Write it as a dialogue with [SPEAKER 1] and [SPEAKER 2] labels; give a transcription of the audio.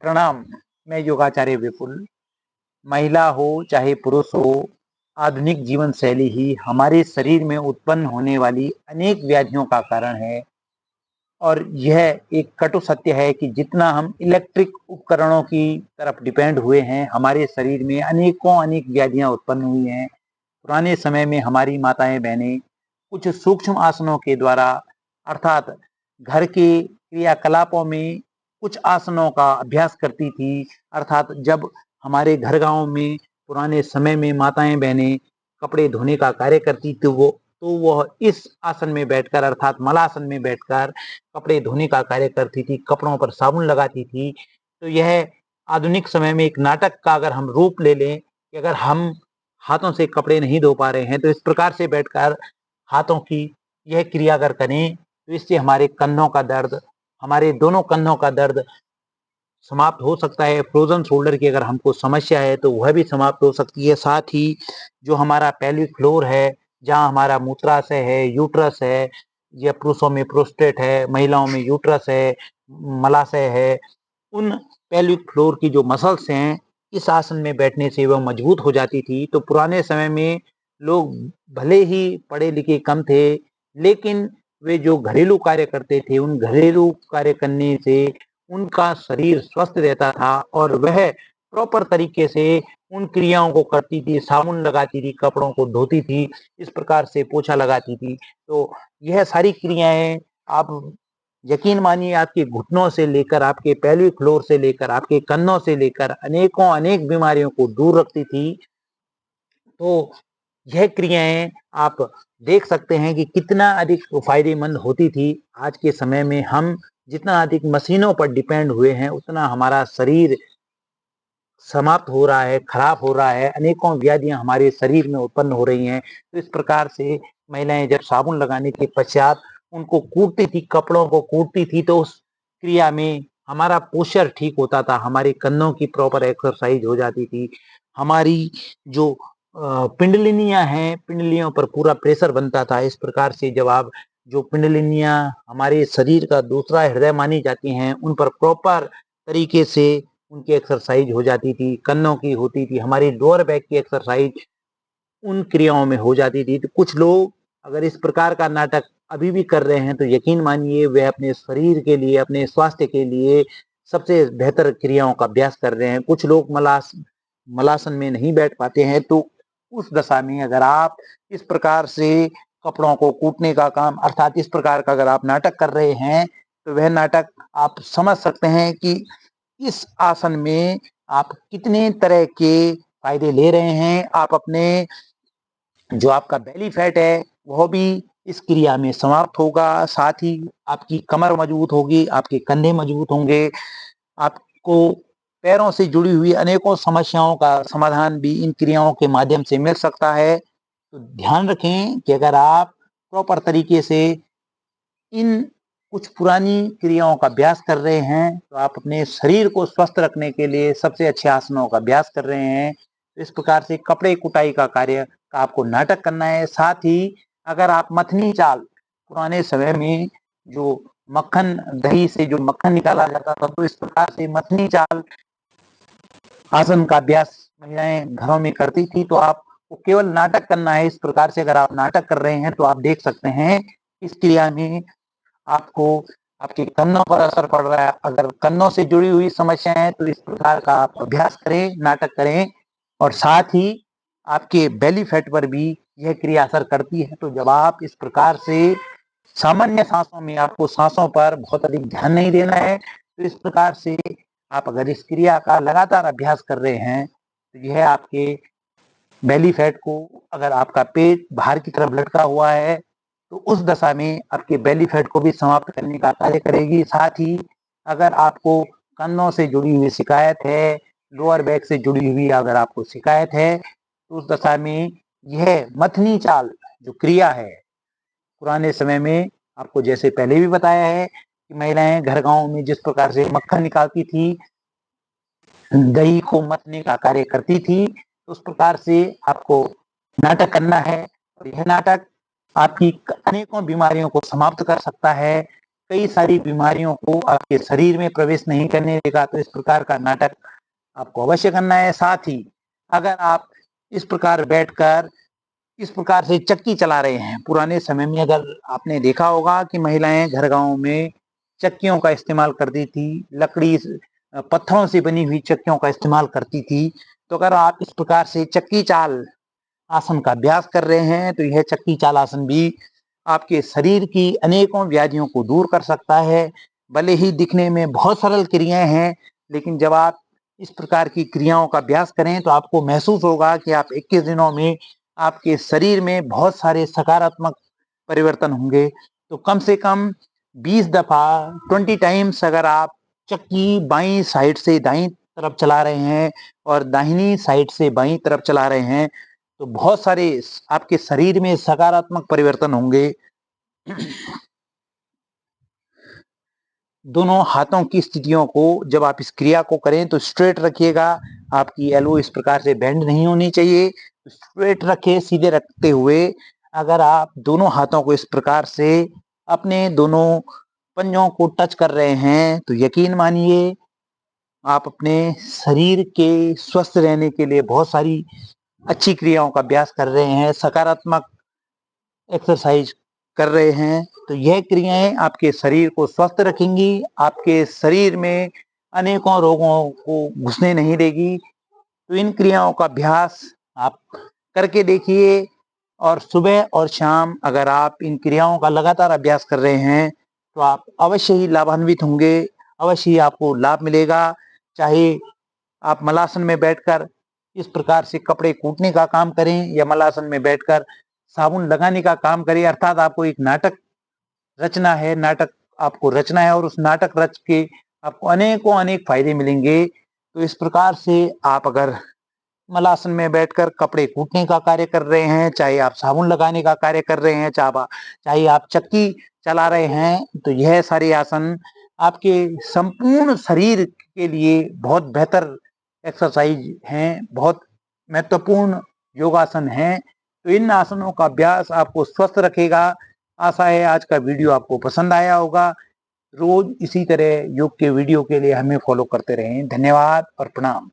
[SPEAKER 1] प्रणाम। मैं योगाचार्य विपुल। महिला हो चाहे पुरुष हो, आधुनिक जीवन शैली ही हमारे शरीर में उत्पन्न होने वाली अनेक व्याधियों का कारण है। और यह एक कटु सत्य है कि जितना हम इलेक्ट्रिक उपकरणों की तरफ डिपेंड हुए हैं, हमारे शरीर में अनेक व्याधियां उत्पन्न हुई हैं। पुराने समय में हमारी माताएं बहनें कुछ सूक्ष्म आसनों के द्वारा, अर्थात घर के क्रियाकलापों में कुछ आसनों का अभ्यास करती थी। अर्थात जब हमारे घर गांव में पुराने समय में माताएं बहनें कपड़े धोने का कार्य करती तो वह इस आसन में बैठकर, अर्थात मलासन में बैठकर कपड़े धोने का कार्य करती थी, कपड़ों पर साबुन लगाती थी। तो यह आधुनिक समय में एक नाटक का अगर हम रूप ले लें कि अगर हम हाथों से कपड़े नहीं धो पा रहे हैं तो इस प्रकार से बैठकर हाथों की यह क्रिया अगर करें तो इससे हमारे कंधों का दर्द, हमारे दोनों कंधों का दर्द समाप्त हो सकता है। फ्रोजन शोल्डर की अगर हमको समस्या है तो वह भी समाप्त हो सकती है। साथ ही जो हमारा पेल्विक फ्लोर है, जहाँ हमारा मूत्राशय है, यूट्रस है, या पुरुषों में प्रोस्टेट है, महिलाओं में यूट्रस है, मलाशय है, उन पेल्विक फ्लोर की जो मसल्स हैं, इस आसन में बैठने से वह मजबूत हो जाती थी। तो पुराने समय में लोग भले ही पढ़े लिखे कम थे, लेकिन वे जो घरेलू कार्य करते थे, उन घरेलू कार्य करने से उनका शरीर स्वस्थ रहता था और वह प्रॉपर तरीके से उन क्रियाओं को करती थी। साबुन लगाती थी, कपड़ों को धोती थी, इस प्रकार से पोछा लगाती थी। तो यह सारी क्रियाएं आप यकीन मानिए आपके घुटनों से लेकर, आपके पेल्विक फ्लोर से लेकर, आपके कंधों से लेकर अनेक बीमारियों को दूर रखती थी। तो यह क्रियाएं आप देख सकते हैं कि कितना अधिक फायदेमंद होती थी। आज के समय में हम जितना अधिक मशीनों पर डिपेंड हुए हैं, उतना हमारा शरीर समाप्त हो रहा है, खराब हो रहा है, अनेकों व्याधियां हमारे शरीर में उत्पन्न हो रही हैं। तो इस प्रकार से महिलाएं जब साबुन लगाने के पश्चात उनको कूटती थी, कपड़ों को कूटती थी, तो उस क्रिया में हमारा पोस्चर ठीक होता था, हमारे कंधों की प्रॉपर एक्सरसाइज हो जाती थी, हमारी जो पिंडलिनियां हैं, पिंडलियों पर पूरा प्रेशर बनता था। इस प्रकार से जब आप जो पिंडलिनियां हमारे शरीर का दूसरा हृदय मानी जाती हैं, उन पर प्रॉपर तरीके से उनकी एक्सरसाइज हो जाती थी, कंधों की होती थी, हमारी लोअर बैक की एक्सरसाइज उन क्रियाओं में हो जाती थी। तो कुछ लोग अगर इस प्रकार का नाटक अभी भी कर रहे हैं तो यकीन मानिए वे अपने शरीर के लिए, अपने स्वास्थ्य के लिए सबसे बेहतर क्रियाओं का अभ्यास कर रहे हैं। कुछ लोग मलासन में नहीं बैठ पाते हैं, तो उस दशा में अगर आप इस प्रकार से कपड़ों को कूटने का काम, अर्थात इस प्रकार का अगर आप नाटक कर रहे हैं, तो वह नाटक आप समझ सकते हैं कि इस आसन में आप कितने तरह के फायदे ले रहे हैं। आप अपने जो आपका बेली फैट है वह भी इस क्रिया में समाप्त होगा। साथ ही आपकी कमर मजबूत होगी, आपके कंधे मजबूत होंगे, आपको पैरों से जुड़ी हुई अनेकों समस्याओं का समाधान भी इन क्रियाओं के माध्यम से मिल सकता है। तो ध्यान रखें कि अगर आप प्रॉपर तरीके से इन कुछ पुरानी क्रियाओं का अभ्यास कर रहे हैं, तो आप अपने शरीर को स्वस्थ रखने के लिए सबसे अच्छे आसनों का अभ्यास कर रहे हैं। तो इस प्रकार से कपड़े कुटाई का कार्य का आपको नाटक करना है। साथ ही अगर आप मथनी चाल, पुराने समय में जो मक्खन, दही से जो मक्खन निकाला जाता था, तो इस प्रकार से मथनी चाल आसन का अभ्यास महिलाएं घरों में करती थी। तो आपको केवल नाटक करना है। इस प्रकार से अगर आप नाटक कर रहे हैं तो आप देख सकते हैं इस क्रिया में आपको आपके कंधों पर असर पड़ रहा है। अगर कंधों से जुड़ी हुई समस्याएं हैं तो इस प्रकार का आप अभ्यास करें, नाटक करें। और साथ ही आपके बेली फैट पर भी यह क्रिया असर करती है। तो जब आप इस प्रकार से सामान्य सांसों में, आपको सांसों पर बहुत अधिक ध्यान नहीं देना है, तो इस प्रकार से आप अगर इस क्रिया का लगातार अभ्यास कर रहे हैं तो यह आपके बेली फैट को, अगर आपका पेट बाहर की तरफ लटका हुआ है तो उस दशा में आपके बेली फैट को भी समाप्त करने का कार्य करेगी। साथ ही अगर आपको कंधों से जुड़ी हुई शिकायत है, लोअर बैक से जुड़ी हुई अगर आपको शिकायत है, तो उस दशा में यह मथनी चाल जो क्रिया है, पुराने समय में आपको जैसे पहले भी बताया है कि महिलाएं घर गांव में जिस प्रकार से मक्खन निकालती थी, दही को मथने का कार्य करती थी, तो उस प्रकार से आपको नाटक करना है। और यह नाटक आपकी अनेकों बीमारियों को समाप्त कर सकता है। कई सारी बीमारियों को आपके शरीर में प्रवेश नहीं करने देगा। तो इस प्रकार का नाटक आपको अवश्य करना है। साथ ही अगर आप इस प्रकार बैठकर इस प्रकार से चक्की चला रहे हैं, पुराने समय में अगर आपने देखा होगा कि महिलाएं घर गांव में चक्कियों का इस्तेमाल करती थी, लकड़ी पत्थरों से बनी हुई चक्कियों का इस्तेमाल करती थी। तो अगर आप इस प्रकार से चक्की चाल आसन का अभ्यास कर रहे हैं तो यह चक्की चाल आसन भी आपके शरीर की अनेकों व्याधियों को दूर कर सकता है। भले ही दिखने में बहुत सरल क्रियाएं हैं, लेकिन जब आप इस प्रकार की क्रियाओं का अभ्यास करें तो आपको महसूस होगा कि आप 21 दिनों में आपके शरीर में बहुत सारे सकारात्मक परिवर्तन होंगे। तो कम से कम 20 दफा 20 टाइम्स अगर आप चक्की बाईं साइड से दाईं तरफ चला रहे हैं और दाहिनी साइड से बाईं तरफ चला रहे हैं तो बहुत सारे आपके शरीर में सकारात्मक परिवर्तन होंगे। दोनों हाथों की स्थितियों को जब आप इस क्रिया को करें तो स्ट्रेट रखिएगा। आपकी एल्बो इस प्रकार से बेंड नहीं होनी चाहिए। स्ट्रेट रखे, सीधे रखते हुए अगर आप दोनों हाथों को इस प्रकार से अपने दोनों पंजों को टच कर रहे हैं तो यकीन मानिए आप अपने शरीर के स्वस्थ रहने के लिए बहुत सारी अच्छी क्रियाओं का अभ्यास कर रहे हैं, सकारात्मक एक्सरसाइज कर रहे हैं। तो यह क्रियाएं आपके शरीर को स्वस्थ रखेंगी, आपके शरीर में अनेकों रोगों को घुसने नहीं देगी। तो इन क्रियाओं का अभ्यास आप करके देखिए और सुबह और शाम अगर आप इन क्रियाओं का लगातार अभ्यास कर रहे हैं तो आप अवश्य ही लाभान्वित होंगे, अवश्य ही आपको लाभ मिलेगा। चाहे आप मलासन में बैठकर इस प्रकार से कपड़े कूटने का काम करें या मलासन में बैठकर साबुन लगाने का काम करें, अर्थात आपको एक नाटक रचना है, नाटक आपको रचना है और उस नाटक रच के आपको अनेकों अनेक फायदे मिलेंगे। तो इस प्रकार से आप अगर मलासन में बैठकर कपड़े कूटने का कार्य कर रहे हैं, चाहे आप साबुन लगाने का कार्य कर रहे हैं, चाहे आप चक्की चला रहे हैं, तो यह सारे आसन आपके संपूर्ण शरीर के लिए बहुत बेहतर एक्सरसाइज हैं, बहुत महत्वपूर्ण योगासन हैं। तो इन आसनों का अभ्यास आपको स्वस्थ रखेगा। आशा है आज का वीडियो आपको पसंद आया होगा। रोज इसी तरह योग के वीडियो के लिए हमें फॉलो करते रहें। धन्यवाद और प्रणाम।